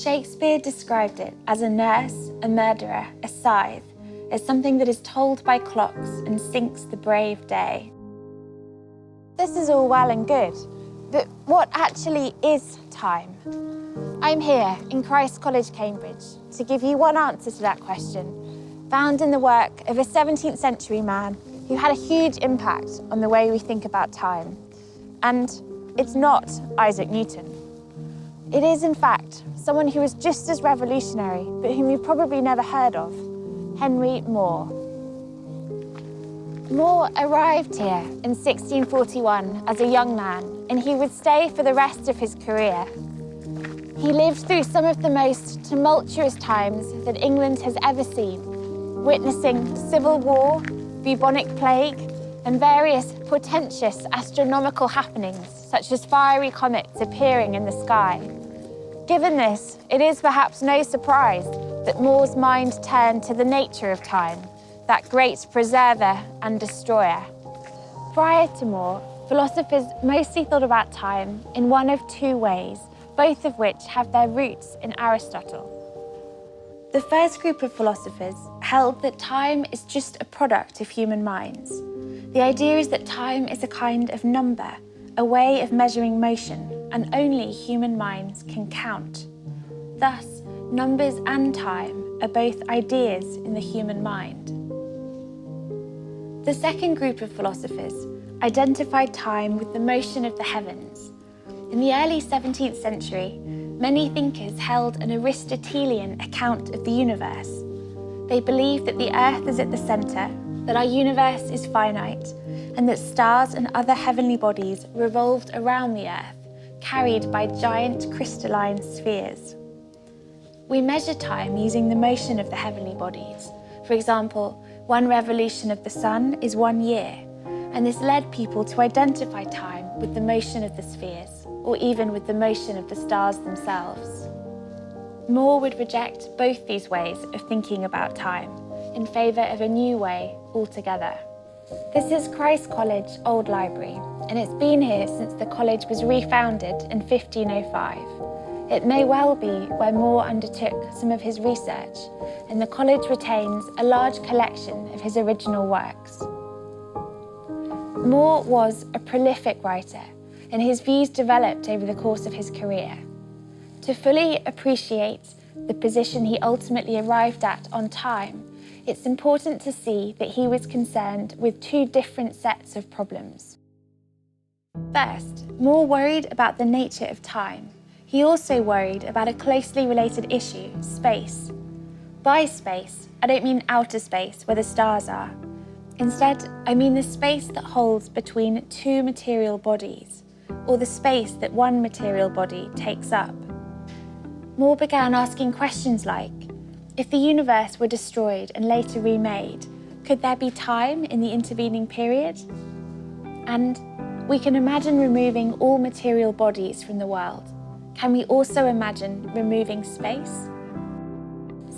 Shakespeare described it as a nurse, a murderer, a scythe, as something that is told by clocks and sinks the brave day. This is all well and good, but what actually is time? I'm here in Christ College, Cambridge, to give you one answer to that question, found in the work of a 17th century man who had a huge impact on the way we think about time. And it's not Isaac Newton. It is, in fact, someone who was just as revolutionary, but whom you've probably never heard of, Henry Moore. Moore arrived here in 1641 as a young man, and he would stay for the rest of his career. He lived through some of the most tumultuous times that England has ever seen, witnessing civil war, bubonic plague, and various portentous astronomical happenings, such as fiery comets appearing in the sky. Given this, it is perhaps no surprise that Moore's mind turned to the nature of time, that great preserver and destroyer. Prior to Moore, philosophers mostly thought about time in one of two ways, both of which have their roots in Aristotle. The first group of philosophers held that time is just a product of human minds. The idea is that time is a kind of number, a way of measuring motion, and only human minds can count. Thus, numbers and time are both ideas in the human mind. The second group of philosophers identified time with the motion of the heavens. In the early 17th century, many thinkers held an Aristotelian account of the universe. They believed that the Earth is at the centre, that our universe is finite, and that stars and other heavenly bodies revolved around the Earth, carried by giant crystalline spheres. We measure time using the motion of the heavenly bodies. For example, one revolution of the sun is 1 year, and this led people to identify time with the motion of the spheres, or even with the motion of the stars themselves. Moore would reject both these ways of thinking about time in favour of a new way altogether. This is Christ College Old Library, and it's been here since the college was refounded in 1505. It may well be where Moore undertook some of his research, and the college retains a large collection of his original works. Moore was a prolific writer, and his views developed over the course of his career. To fully appreciate the position he ultimately arrived at on time, it's important to see that he was concerned with two different sets of problems. First, Moore worried about the nature of time. He also worried about a closely related issue, space. By space, I don't mean outer space where the stars are. Instead, I mean the space that holds between two material bodies, or the space that one material body takes up. Moore began asking questions like, if the universe were destroyed and later remade, could there be time in the intervening period? And we can imagine removing all material bodies from the world. Can we also imagine removing space?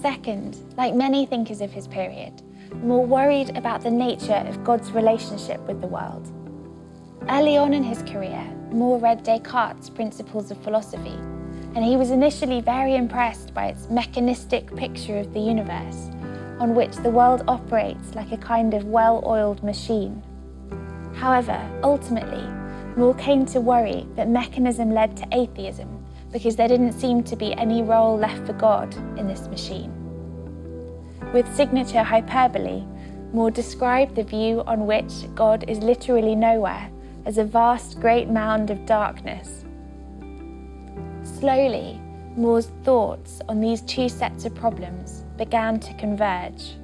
Second, like many thinkers of his period, Moore worried about the nature of God's relationship with the world. Early on in his career, Moore read Descartes' Principles of Philosophy, and he was initially very impressed by its mechanistic picture of the universe, on which the world operates like a kind of well-oiled machine. However, ultimately, Moore came to worry that mechanism led to atheism because there didn't seem to be any role left for God in this machine. With signature hyperbole, Moore described the view on which God is literally nowhere as a vast great mound of darkness. Slowly, Moore's thoughts on these two sets of problems began to converge.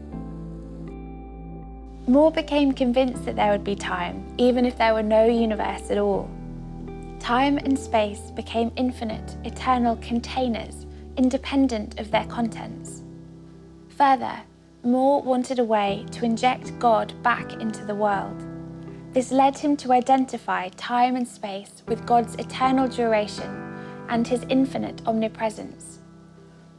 Moore became convinced that there would be time, even if there were no universe at all. Time and space became infinite, eternal containers, independent of their contents. Further, Moore wanted a way to inject God back into the world. This led him to identify time and space with God's eternal duration and his infinite omnipresence.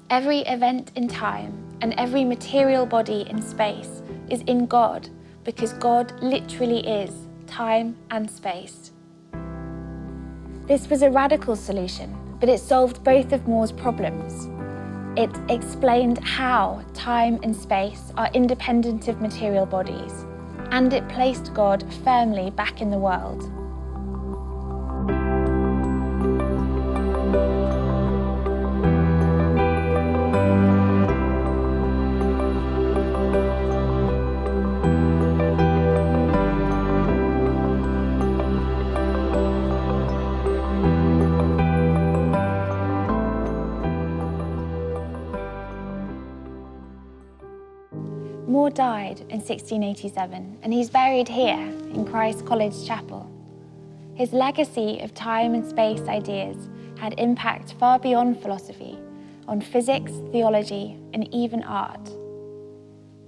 Every event in time and every material body in space is in God because God literally is time and space. This was a radical solution, but it solved both of More's problems. It explained how time and space are independent of material bodies, and it placed God firmly back in the world. More died in 1687, and he's buried here in Christ College Chapel. His legacy of time and space ideas had impact far beyond philosophy, on physics, theology, and even art.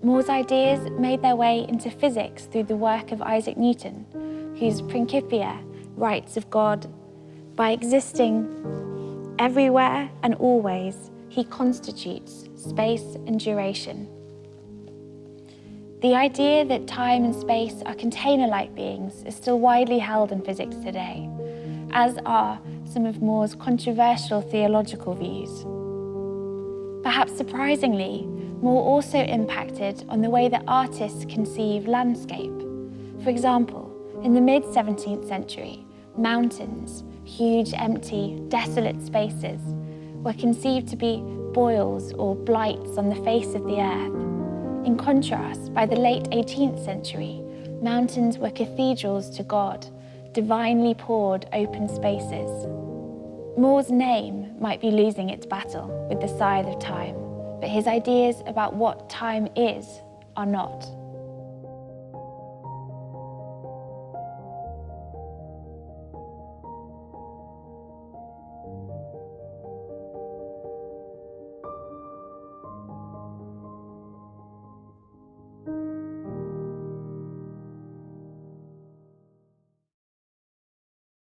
More's ideas made their way into physics through the work of Isaac Newton, whose Principia writes of God, by existing everywhere and always, he constitutes space and duration. The idea that time and space are container-like beings is still widely held in physics today, as are some of More's controversial theological views. Perhaps surprisingly, More also impacted on the way that artists conceive landscape. For example, in the mid-17th century, mountains, huge, empty, desolate spaces, were conceived to be boils or blights on the face of the earth. In contrast, by the late 18th century, mountains were cathedrals to God, divinely poured open spaces. More's name might be losing its battle with the scythe of time, but his ideas about what time is are not.